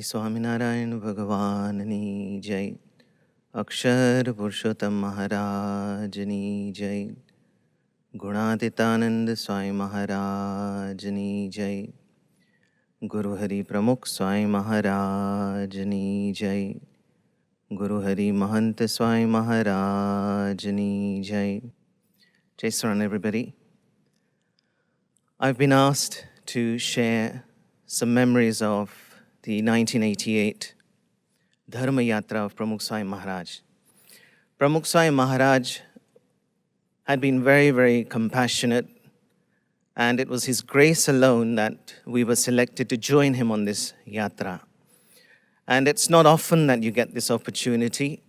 Swaminarayan Bhagavani Jai. Akshar Purushottam Maharajani Jai. Gunaditanand Swami Maharajani Jai. Guru Hari Pramukh Swami Maharajani Jai. Guru Hari Mahant Swami Maharajani Jai. Jai Saran, everybody. I've been asked to share some memories of the 1988 Dharma Yatra of Pramukh Swami Maharaj. Pramukh Swami Maharaj had been very, very compassionate, and it was his grace alone that we were selected to join him on this yatra. And it's not often that you get this opportunity,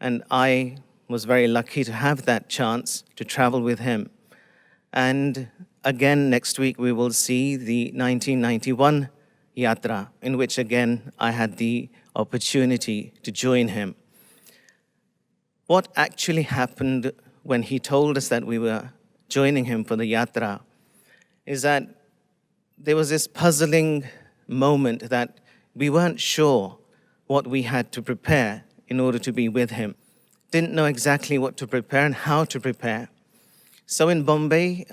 and I was very lucky to have that chance to travel with him. And again, next week we will see the 1991 Yatra, in which again I had the opportunity to join him. What actually happened when he told us that we were joining him for the Yatra is that there was this puzzling moment that we weren't sure what we had to prepare in order to be with him. Didn't know exactly what to prepare and how to prepare. So in Bombay,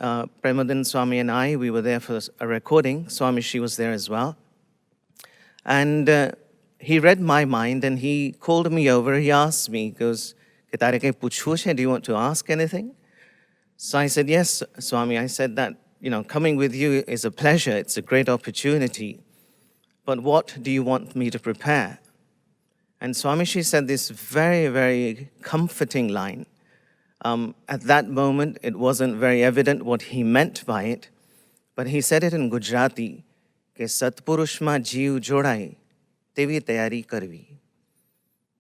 Pramukh Swami and I, we were there for a recording. Swamishi was there as well. And he read my mind and he called me over. He asked me, he goes, "Katha ke puchho, do you want to ask anything?" So I said, "Yes, Swami." I said that, coming with you is a pleasure. It's a great opportunity. But what do you want me to prepare? And Swamishi said this very, very comforting line. At that moment, it wasn't very evident what he meant by it, but he said it in Gujarati, ke Satpurushma Jeev Jodai, tevi tayari karvi.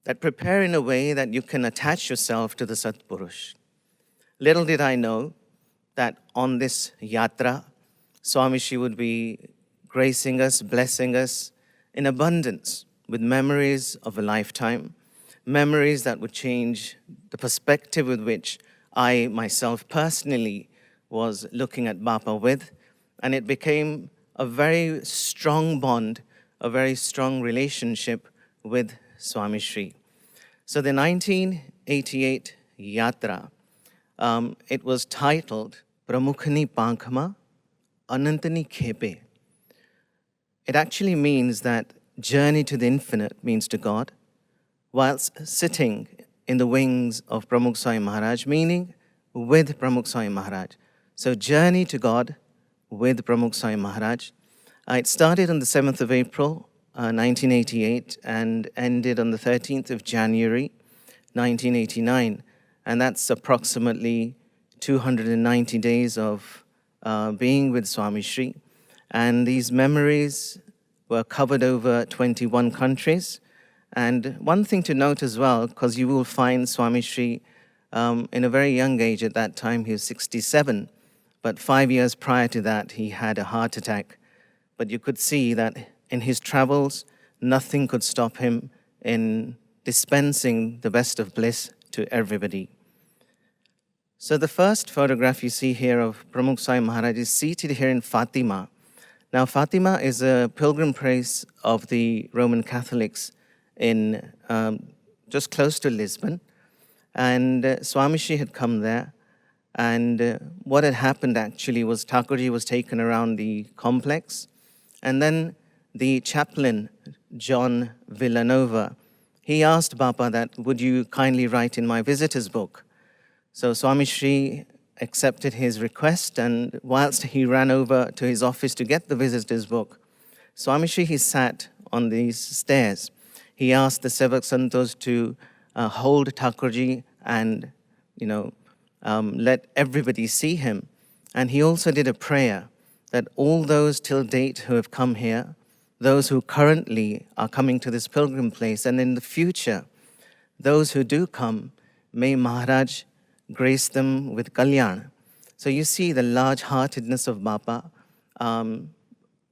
That prepare in a way that you can attach yourself to the Satpurush. Little did I know that on this yatra, Swamishi would be gracing us, blessing us in abundance with memories of a lifetime, memories that would change the perspective with which I myself personally was looking at Bapa with, and it became a very strong bond, a very strong relationship with Swamishi. So the 1988 Yatra, it was titled Pramukhani Pankhama Anantani Khepe. It actually means that journey to the infinite means to God, whilst sitting in the wings of Pramukh Swami Maharaj, meaning with Pramukh Swami Maharaj. So journey to God with Pramukh Swami Maharaj. It started on the 7th of April, 1988, and ended on the 13th of January, 1989. And that's approximately 290 days of being with Swamishi. And these memories were covered over 21 countries. And one thing to note as well, because you will find Swamishi in a very young age at that time, he was 67. But 5 years prior to that, he had a heart attack. But you could see that in his travels, nothing could stop him in dispensing the best of bliss to everybody. So the first photograph you see here of Pramukh Swami Maharaj is seated here in Fatima. Now, Fatima is a pilgrim place of the Roman Catholics in just close to Lisbon. And Swamishi had come there. And what had happened actually was Thakurji was taken around the complex. And then the chaplain, John Villanova, he asked Bapa that, "Would you kindly write in my visitor's book?" So Swamishi accepted his request, and whilst he ran over to his office to get the visitor's book, Swamishi, he sat on these stairs. He asked the Sevak Santos to hold Thakurji and, let everybody see him. And he also did a prayer that all those till date who have come here, those who currently are coming to this pilgrim place, and in the future, those who do come, may Maharaj grace them with kalyan. So you see the large-heartedness of Bapa.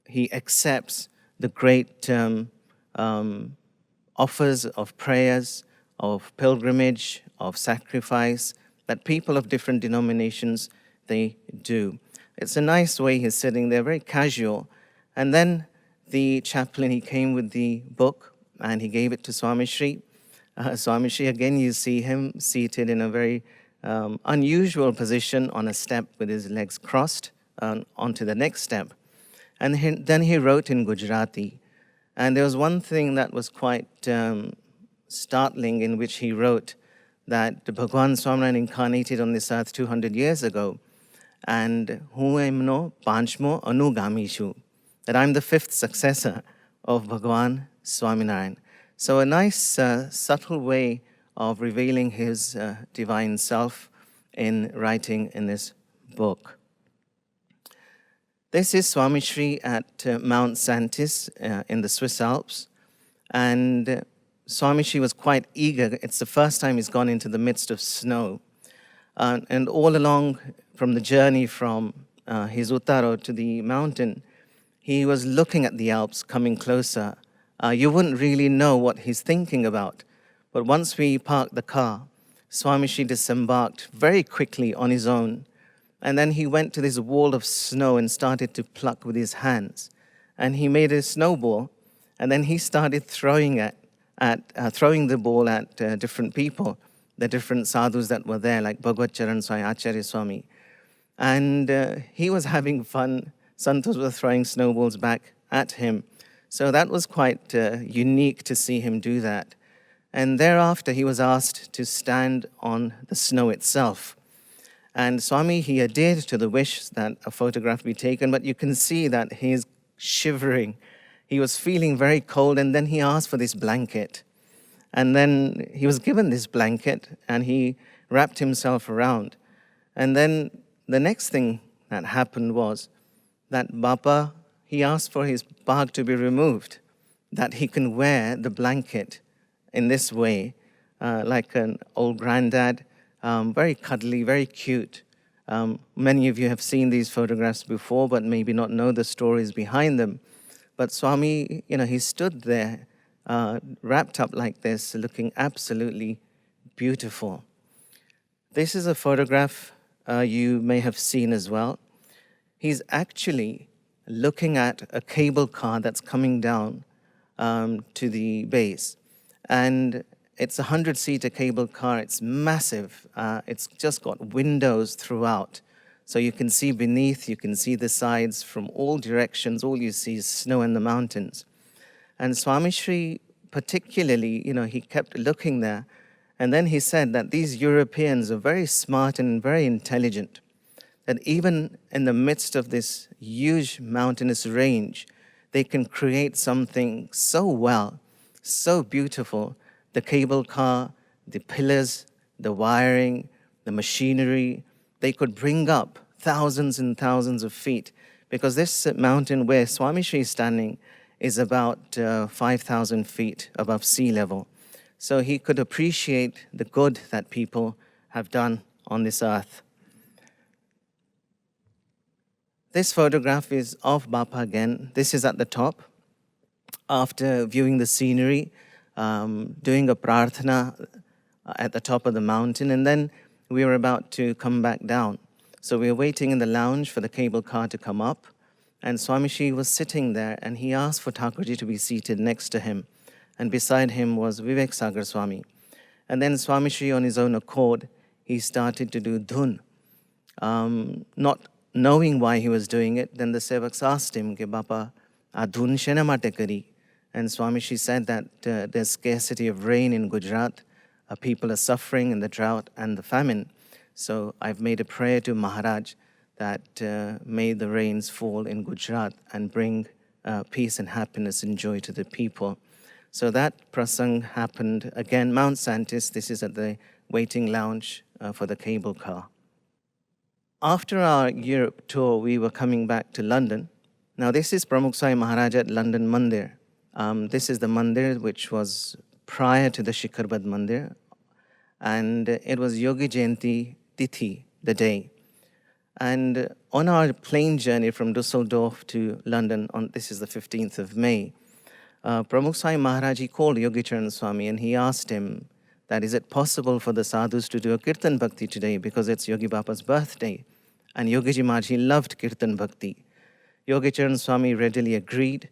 He accepts the great offers of prayers, of pilgrimage, of sacrifice that people of different denominations, they do. It's a nice way he's sitting there, very casual. And then the chaplain, he came with the book and he gave it to Swamishi. Swamishi, again, you see him seated in a very unusual position on a step with his legs crossed onto the next step. And then he wrote in Gujarati. And there was one thing that was quite startling in which he wrote that Bhagwan Swaminarayan incarnated on this earth 200 years ago. And huemno panchmo anugamishu, that I'm the fifth successor of Bhagwan Swaminarayan. So a nice subtle way of revealing his divine self in writing in this book. This is Swamishi at Mount Santis in the Swiss Alps. And Swamishi was quite eager. It's the first time he's gone into the midst of snow. And all along from the journey from his Uttaro to the mountain, he was looking at the Alps coming closer. You wouldn't really know what he's thinking about. But once we parked the car, Swamishi disembarked very quickly on his own. And then he went to this wall of snow and started to pluck with his hands. And he made a snowball. And then he started throwing the ball at different people, the different sadhus that were there, like Bhagavad Charan Swami, Acharya Swami. And he was having fun. Santos were throwing snowballs back at him. So that was quite unique to see him do that. And thereafter, he was asked to stand on the snow itself. And Swami, he adhered to the wish that a photograph be taken, but you can see that he's shivering. He was feeling very cold, and then he asked for this blanket. And then he was given this blanket, and he wrapped himself around. And then the next thing that happened was that Bapa, he asked for his bag to be removed, that he can wear the blanket in this way, like an old granddad, very cuddly, very cute. Many of you have seen these photographs before, but maybe not know the stories behind them. But Swami, he stood there, wrapped up like this, looking absolutely beautiful. This is a photograph you may have seen as well. He's actually looking at a cable car that's coming down to the base. And it's a 100-seater cable car. It's massive. It's just got windows throughout. So you can see beneath, you can see the sides from all directions. All you see is snow in the mountains. And Swamishi, particularly, he kept looking there. And then he said that these Europeans are very smart and very intelligent. That even in the midst of this huge mountainous range, they can create something so well, so beautiful. The cable car, the pillars, the wiring, the machinery, they could bring up thousands and thousands of feet, because this mountain where Swamishi is standing is about 5,000 feet above sea level. So he could appreciate the good that people have done on this earth. This photograph is of Bapa again. This is at the top. After viewing the scenery, doing a prarthana at the top of the mountain, and then we were about to come back down. So we were waiting in the lounge for the cable car to come up, and Swamishi was sitting there, and he asked for Thakurji to be seated next to him, and beside him was Vivek Sagar Swami. And then Swamishi, on his own accord, he started to do dhun. Not knowing why he was doing it, then the sevaks asked him, "Ke Bapa, dhun shena mate kari?" And Swamishi said that there's scarcity of rain in Gujarat. People are suffering in the drought and the famine. So I've made a prayer to Maharaj that may the rains fall in Gujarat and bring peace and happiness and joy to the people. So that prasang happened again, Mount Santis. This is at the waiting lounge for the cable car. After our Europe tour, we were coming back to London. Now this is Pramukh Swami Maharaj at London Mandir. This is the mandir which was prior to the Shikharbad Mandir. And it was Yogi Jayanti Tithi, the day. And on our plane journey from Dusseldorf to London, this is the 15th of May, Pramukh Swami Maharaj, he called Yogi Charan Swami and he asked him that is it possible for the sadhus to do a Kirtan Bhakti today because it's Yogi Bapa's birthday. And Yogi Ji Maharaj, he loved Kirtan Bhakti. Yogi Charan Swami readily agreed.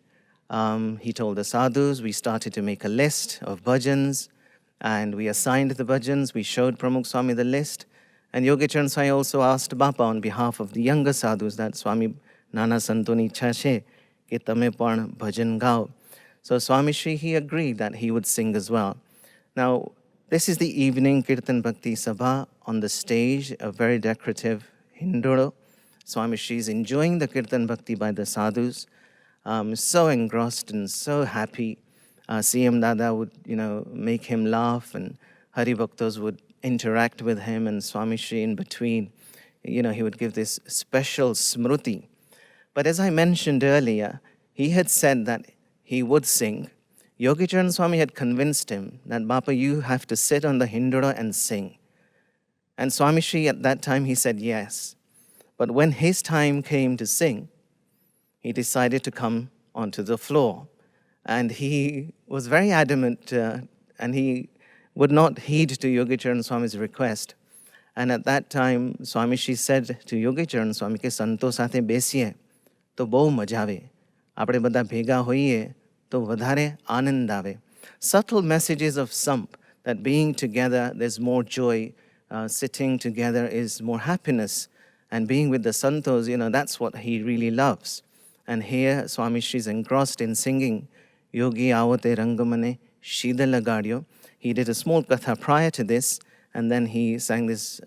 He told the sadhus. We started to make a list of bhajans, and we assigned the bhajans. We showed Pramukh Swami the list. And Yogi Sai also asked Bapa on behalf of the younger sadhus that Swami Nana Santoni Chashe, ke tame pan bhajan gao. So Swamishi, he agreed that he would sing as well. Now, this is the evening Kirtan Bhakti Sabha. On the stage, a very decorative hinduro. Swamishi is enjoying the Kirtan Bhakti by the sadhus, so engrossed and so happy. CM Dada would, make him laugh, and Hari Bhaktas would interact with him, and Swamishi in between, he would give this special smruti. But as I mentioned earlier, he had said that he would sing. Yogi Charan Swami had convinced him that, Bapa, you have to sit on the hindura and sing. And Swamishi at that time, he said yes. But when his time came to sing, he decided to come onto the floor. And he was very adamant, and he would not heed to Yogi Charan Swami's request. And at that time, Swamishi said to Yogi Charan Swami, ke santo સાથે બેસીએ તો બહુ મજા આવે. આપણે બધા ભેગા હોઈએ તો વધારે આનંદ આવે. Subtle messages of Samp, that being together, there's more joy. Sitting together is more happiness. And being with the santos, that's what he really loves. And here, Swamishi is engrossed in singing Yogi Avate Rangamane Shida Lagadyo. He did a small katha prior to this, and then he sang this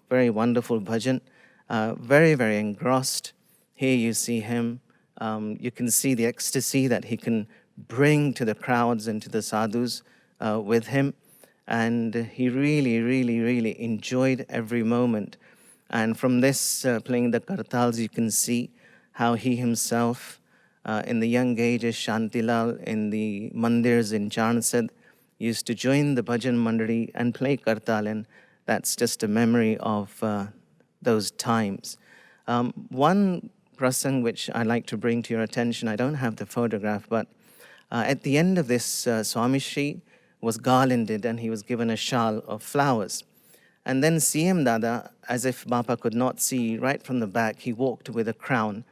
very wonderful bhajan, very, very engrossed. Here you see him. You can see the ecstasy that he can bring to the crowds and to the sadhus with him. And he really, really, really enjoyed every moment. And from this, playing the kartals, you can see how he himself, in the young age as Shantilal, in the mandirs in Charnsad, used to join the bhajan mandali and play kartal, and that's just a memory of those times. One prasang which I like to bring to your attention, I don't have the photograph, but at the end of this, Swamishi was garlanded and he was given a shawl of flowers. And then CM Dada, as if Bapa could not see, right from the back, he walked with a crown,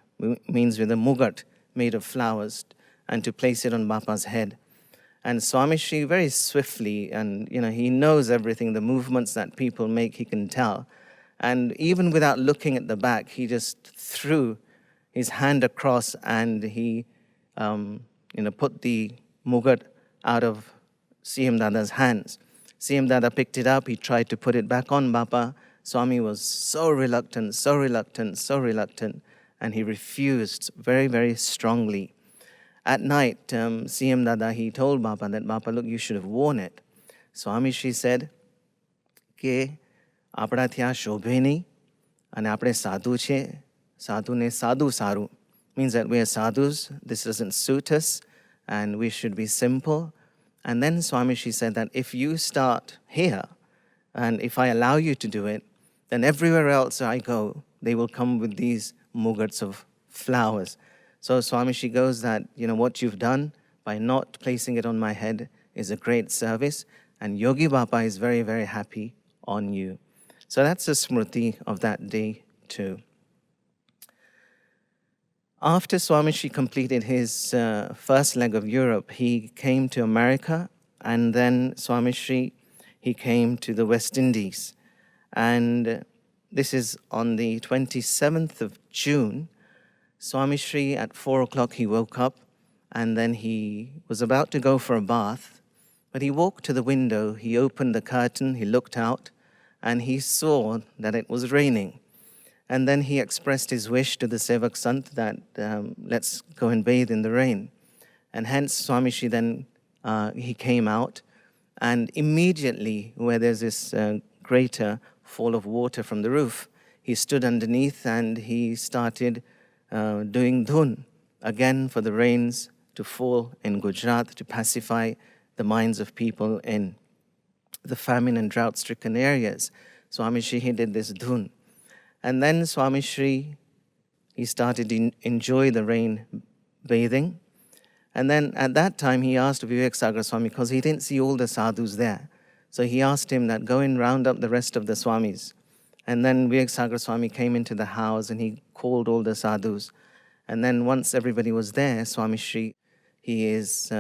means with a mugat made of flowers, and to place it on Bapa's head. And Swamishi very swiftly, and he knows everything, the movements that people make, he can tell. And even without looking at the back, he just threw his hand across and he put the mugat out of CM Dada's hands. CM Dada picked it up, he tried to put it back on Bapa. Swami was so reluctant, so reluctant, so reluctant, and he refused very, very strongly. At night, CM Dada, he told Bapa that, Bapa, look, you should have worn it. Swamishi said, કે આપણા ત્યાં શોભે નહીં અને આપણે સાધુ છે, સાધુને સાધુ સારું. Means that we are sadhus, this doesn't suit us, and we should be simple. And then Swamishi said that if you start here, and if I allow you to do it, then everywhere else I go, they will come with these mugats of flowers. So Swamishi goes that, what you've done by not placing it on my head is a great service, and Yogi Bapa is very, very happy on you. So that's a smriti of that day too. After Swamishi completed his first leg of Europe, he came to America, and then Swamishi, he came to the West Indies. And this is on the 27th of June. Swamishi, at 4 o'clock, he woke up, and then he was about to go for a bath, but he walked to the window, he opened the curtain, he looked out, and he saw that it was raining. And then he expressed his wish to the Sevak Sant that let's go and bathe in the rain. And hence Swamishi then, he came out, and immediately where there's this greater fall of water from the roof, he stood underneath and he started doing dhun, again for the rains to fall in Gujarat, to pacify the minds of people in the famine and drought-stricken areas. Swamishi, he did this dhun. And then Swamishi, he started to enjoy the rain bathing. And then at that time, he asked Vivek Sagar Swami, because he didn't see all the sadhus there. So he asked him that, go and round up the rest of the Swamis. And then Vivek Sagar Swami came into the house and he called all the sadhus. And then once everybody was there, Swamishi, he is,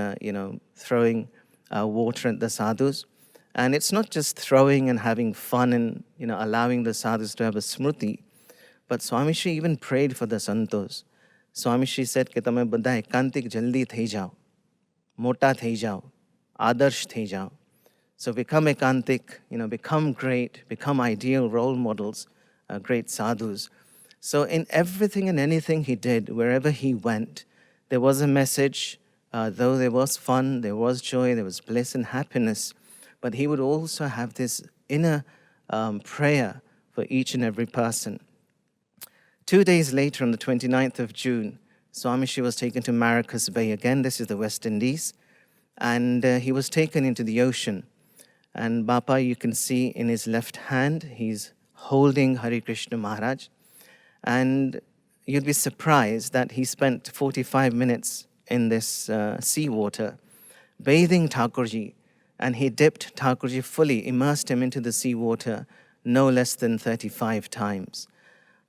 throwing water at the sadhus. And it's not just throwing and having fun and, allowing the sadhus to have a smriti, but Swamishi even prayed for the santos. Swamishi said કે તમે બધા એકાંતિક જલ્દી થઈ જાઓ, મોટા થઈ જાઓ, આદર્શ થઈ જાઓ. So become ekantik, become great, become ideal role models, great sadhus. So in everything and anything he did, wherever he went, there was a message. Though there was fun, there was joy, there was bliss and happiness, but he would also have this inner prayer for each and every person. 2 days later, on the 29th of June, Swamishi was taken to Maracas Bay again. This is the West Indies. And he was taken into the ocean. And Bapa, you can see in his left hand, he's holding Hari Krishna Maharaj. And you'd be surprised that he spent 45 minutes in this seawater, bathing Thakurji. And he dipped Thakurji fully, immersed him into the seawater no less than 35 times.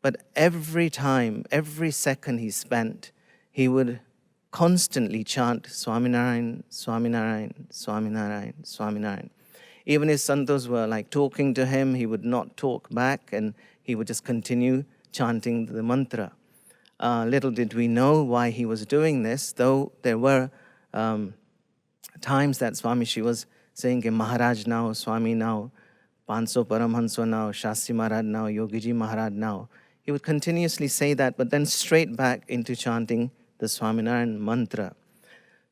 But every time, every second he spent, he would constantly chant Swaminarayan, Swaminarayan, Swaminarayan, Swaminarayan. Even his santos were like talking to him, he would not talk back and he would just continue chanting the mantra. Little did we know why he was doing this, though there were times that Swamishi was saying, Maharaj now, Swami now, Panso Paramhanso now, Shastri Maharaj now, Yogiji Maharaj now. He would continuously say that, but then straight back into chanting the Swaminarayan mantra.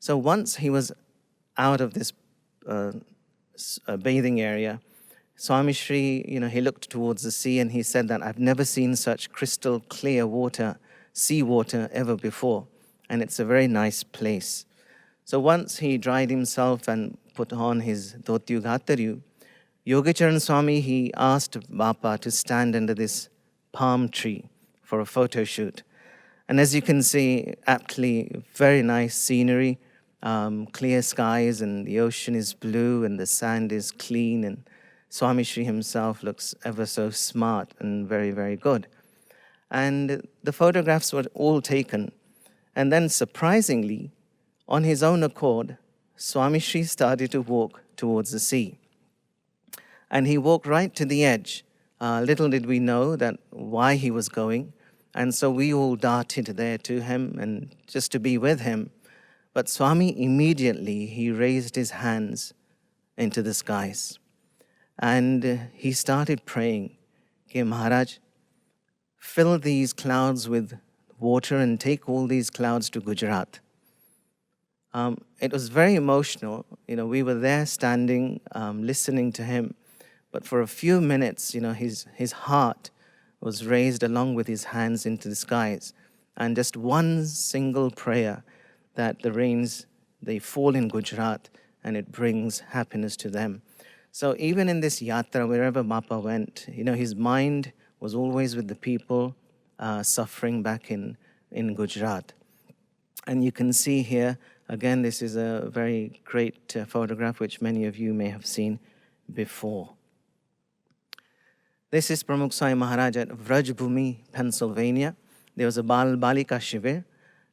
So once he was out of this bathing area, Swami Shri, he looked towards the sea and he said that I've never seen such crystal clear water, sea water ever before. And it's a very nice place. So once he dried himself and put on his dhotyu ghataryu, Yogicharan Swami, he asked Bapa to stand under this palm tree for a photo shoot. And as you can see, aptly, very nice scenery, clear skies, and the ocean is blue and the sand is clean, and Swami Shri himself looks ever so smart and very, very good. And the photographs were all taken. And then surprisingly, on his own accord, Swami Shri started to walk towards the sea. And he walked right to the edge. Little did we know that why he was going. And so we all darted there to him and just to be with him. But Swami immediately, he raised his hands into the skies. And he started praying, okay, Maharaj, fill these clouds with water and take all these clouds to Gujarat. It was very emotional. We were there standing, listening to him. But for a few minutes, his heart was raised along with his hands into the skies. And just one single prayer that the rains, they fall in Gujarat and it brings happiness to them. So even in this yatra, wherever Bapa went, his mind was always with the people suffering back in Gujarat. And you can see here, again, this is a very great photograph which many of you may have seen before. This is Pramukh Swami Maharaj at Vrajbhumi, Pennsylvania. There was a Balika Shivir,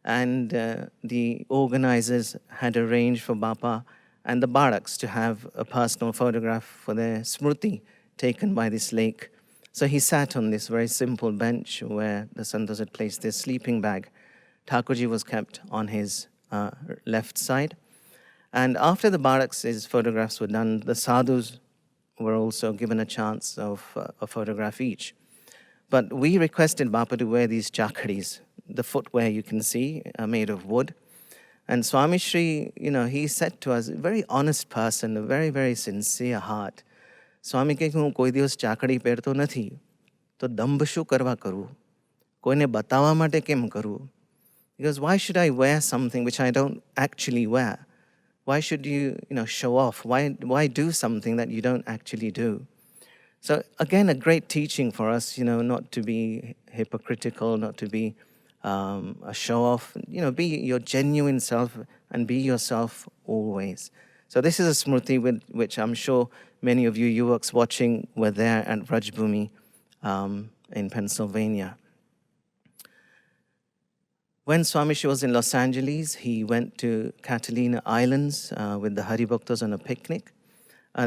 and the organizers had arranged for Bapa and the Baraks to have a personal photograph for their smriti taken by this lake. So he sat on this very simple bench where the santos had placed their sleeping bag. Thakurji was kept on his left side. And after the Baraks' photographs were done, the sadhus were also given a chance of a photograph each. But we requested Bapa to wear these chakadis. The footwear you can see are made of wood. And Swami Shri, he said to us, a very honest person, a very, very sincere heart. Swami કે હું કોઈ દિવસ ચાકડી પહેરતો નથી, તો દંભ શું કરવા કરવું? કોઈને બતાવવા માટે કેમ કરવું? Because why should I wear something which I don't actually wear? Why should you, show off? Why do something that you don't actually do? So again, a great teaching for us, not to be hypocritical, not to be a show-off. Be your genuine self and be yourself always. So this is a smriti with which I'm sure many of you Yuvaks watching were there at Vrajbhumi in Pennsylvania. When Swamishi was in Los Angeles, he went to Catalina Islands with the Hari Bhaktas on a picnic.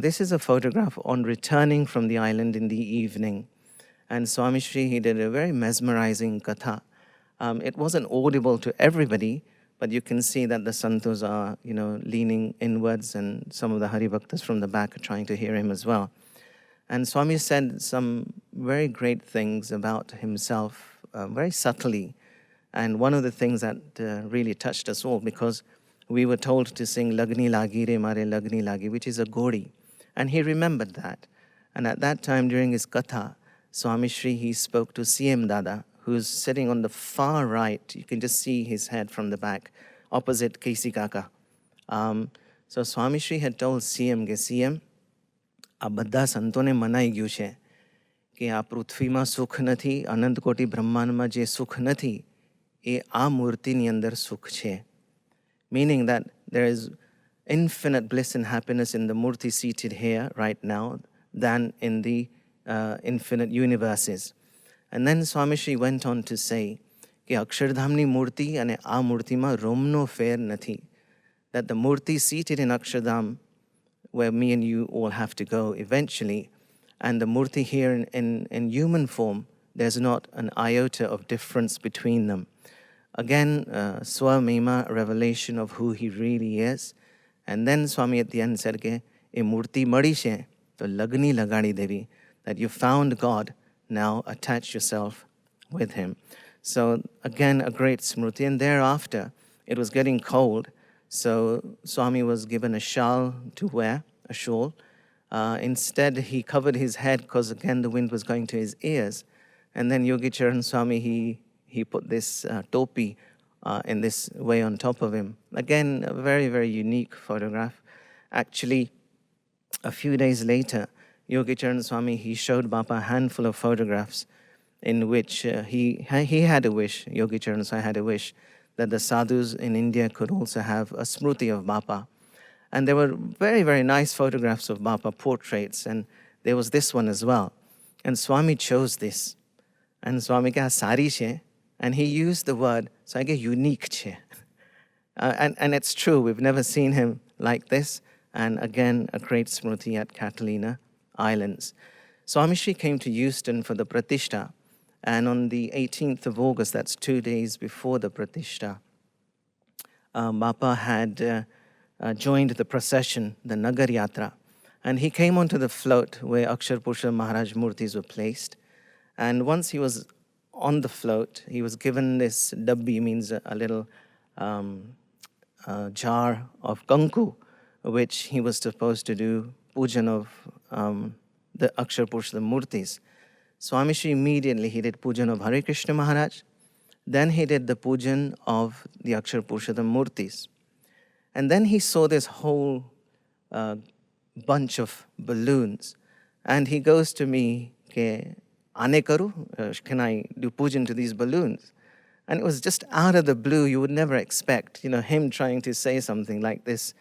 This is a photograph on returning from the island in the evening. And Swamishi, he did a very mesmerizing katha. It wasn't audible to everybody, but you can see that the santos are, leaning inwards, and some of the Hari Bhaktas from the back are trying to hear him as well. And Swami said some very great things about himself, very subtly. And one of the things that really touched us all, because we were told to sing Lagni Lagi Re Mare Lagni Lagi, which is a godi. And he remembered that. And at that time during his katha, Swami Shri, he spoke to CM Dada, who's sitting on the far right. You can just see his head from the back, opposite Kesi Kaka. So Swami Shri had told CM, CM, આ બધા સંતોને મનાઈ ગયું છે કે આ પૃથ્વીમાં સુખ નથી, અનંત કોટી બ્રહ્માંડમાં જે સુખ નથી, એ આ મૂર્તિની અંદર સુખ છે. Meaning that there is infinite bliss and happiness in the murti seated here right now than in the infinite universes. And then Swami Shri went on to say કે અક્ષરધામની મૂર્તિ અને આ મૂર્તિમાં રોમનો ફેર નથી. That the murti seated in Akshardham, where me and you all have to go eventually, and the murti here in human form, there's not an iota of difference between them. Again, Swamima, revelation of who he really is. And then Swami at the end said, "Ke e murti madi che, to lagni lagani devi," that you found God, now attach yourself with him. So again, a great smriti. And thereafter, it was getting cold, so Swami was given a shawl to wear, a shawl. Instead, he covered his head because, again, the wind was going to his ears. And then Yogi Charan Swami, he put this topi in this way on top of him. Again, a very, very unique photograph. Actually, a few days later, Yogi Charan Swami, he showed Bapa a handful of photographs in which he had a wish, Yogi Charan Swami had a wish, that the sadhus in India could also have a smriti of Bapa. And there were very, very nice photographs of Bapa, portraits, and there was this one as well. And Swami chose this. And Swami ka sari che, and he used the word, so I get unique che. And it's true, we've never seen him like this. And again, a great smriti at Catalina Islands. Swami Shri came to Houston for the Pratishta. And on the 18th of August, that's 2 days before the Pratishta, Bapa had joined the procession, the Nagar Yatra. And he came onto the float where Akshar Pursha Maharaj Murtis were placed. And once he was on the float, he was given this dabbi, means a little jar of kanku, which he was supposed to do pujan of the Akshar Pursha Murtis. Swami Shri immediately, he did pujan of Hare Krishna Maharaj. Then he did the pujan of the Akshar Purushottam Murtis. And then he saw this whole bunch of balloons. And he goes to me, "Ke aane karu? Can I do pujan to these balloons?" And it was just out of the blue. You would never expect, him trying to say something like this.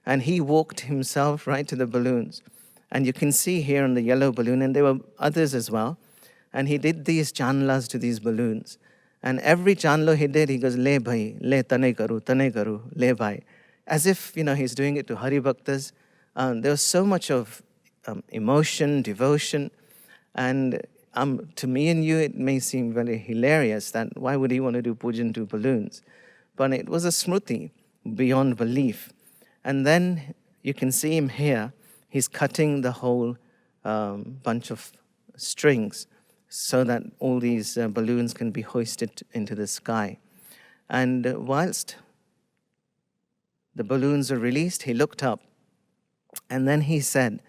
And he walked himself right to the balloons. And you can see here on the yellow balloon, and there were others as well. And he did these chanlas to these balloons. And every chanlo he did, he goes, "Le bhai, le tane karu, le bhai." As if, he's doing it to Hari Bhaktas. There was so much of emotion, devotion. And to me and you, it may seem very hilarious that why would he want to do pujan to balloons? But it was a smriti beyond belief. And then you can see him here. He's cutting the whole bunch of strings so that all these balloons can be hoisted into the sky. And whilst the balloons are released, he looked up and then he said,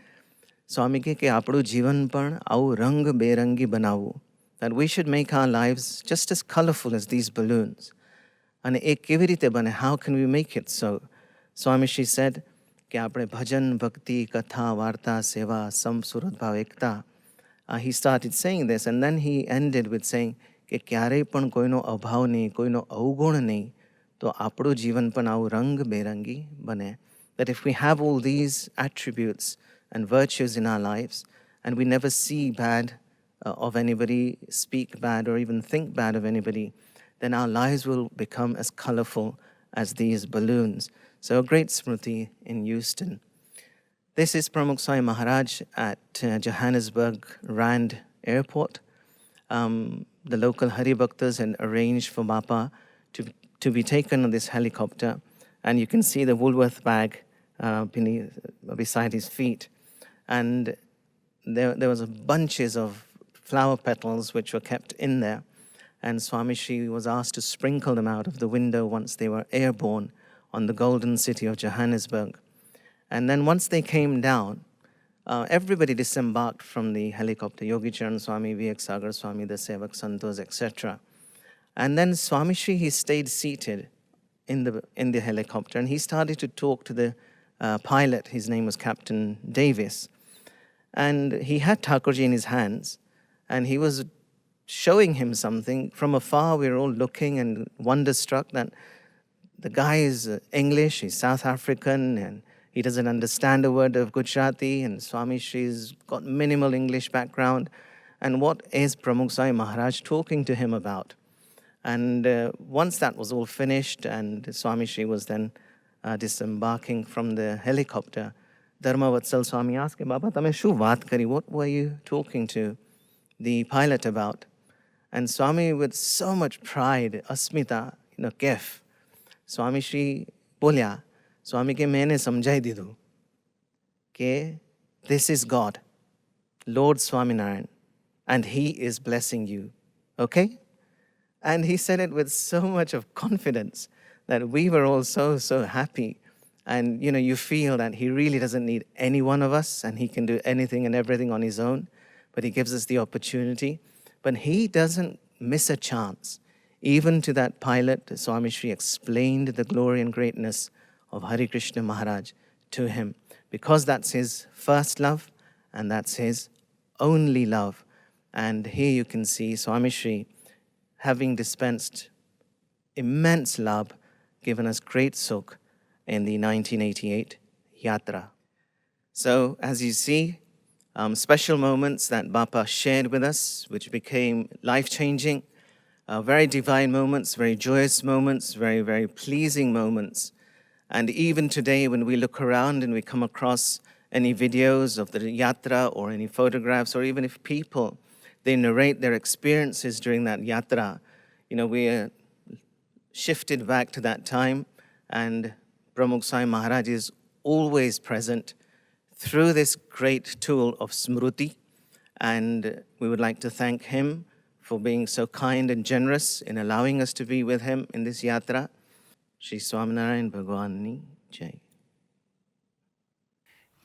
"Swami ke આપણું જીવન પણ આવું રંગ બેરંગી બનાવવું." That we should make our lives just as colorful as these balloons. And એ કેવી રીતે બને? How can we make it so? Swami Shri said, કે આપણે ભજન, ભક્તિ, કથા, વાર્તા, સેવા, સમ, સુરત ભાવ, એકતા. He started saying this, and then he ended with saying કે ક્યારેય પણ કોઈનો અભાવ નહીં, કોઈનો અવગુણ નહીં, તો આપણું જીવન પણ આવું રંગ બેરંગી બને. That if we have all these attributes and virtues in our lives, and we never see bad of anybody, speak bad, or even think bad of anybody, then our lives will become as colorful as these balloons. So a great smriti in Houston. This is Pramukh Swami Maharaj at Johannesburg Rand Airport. The local Hari Bhaktas had arranged for Bapa to be taken on this helicopter. And you can see the Woolworth bag beside his feet. And there was bunches of flower petals which were kept in there. And Swamishi was asked to sprinkle them out of the window once they were airborne on the golden city of Johannesburg. And then once they came down, everybody disembarked from the helicopter, Yogi Charan Swami, V.X. Sagar Swami, the Sevak Santos, etc. And then Swamishi, he stayed seated in the helicopter, and he started to talk to the pilot. His name was Captain Davis. And he had Thakurji in his hands, and he was showing him something. From afar, we were all looking and wonderstruck that the guy is English, he's South African, and he doesn't understand a word of Gujarati, and Swamishi's got minimal English background. And what is Pramukh Swami Maharaj talking to him about? And once that was all finished, and Swamishi was then disembarking from the helicopter, Dharma Vatsal Swami asked him, Baba, tame shu vaat kari? What were you talking to the pilot about? And Swami, with so much pride, asmita, kef, Swamishi bolya, Swami ke maine samjhai didu ke this is God, Lord Swaminarayan, and He is blessing you. Okay? And he said it with so much of confidence that we were all so happy. And, you feel that he really doesn't need any one of us, and he can do anything and everything on his own, but he gives us the opportunity. But he doesn't miss a chance. Even to that pilot, Swamishi explained the glory and greatness of Hari Krishna Maharaj to him, because that's his first love, and that's his only love. And here you can see Swamishi, having dispensed immense love, given us great sukh in the 1988 Yatra. So, as you see, special moments that Bapa shared with us, which became life-changing, very divine moments, very joyous moments, very, very pleasing moments. And even today, when we look around and we come across any videos of the Yatra or any photographs, or even if people, they narrate their experiences during that Yatra, we are shifted back to that time, and Pramukh Swami Maharaj is always present through this great tool of Smruti, and we would like to thank him for being so kind and generous in allowing us to be with him in this Yatra. Shri Swaminarayan Bhagwan Ni Jai.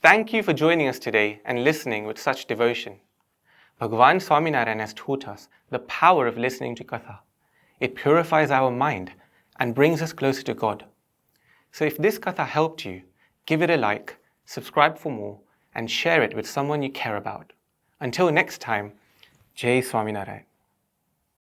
Thank you for joining us today and listening with such devotion. Bhagwan Swaminarayan has taught us the power of listening to Katha. It purifies our mind and brings us closer to God. So if this Katha helped you, give it a like, subscribe for more, and share it with someone you care about. Until next time, Jai Swaminarayan.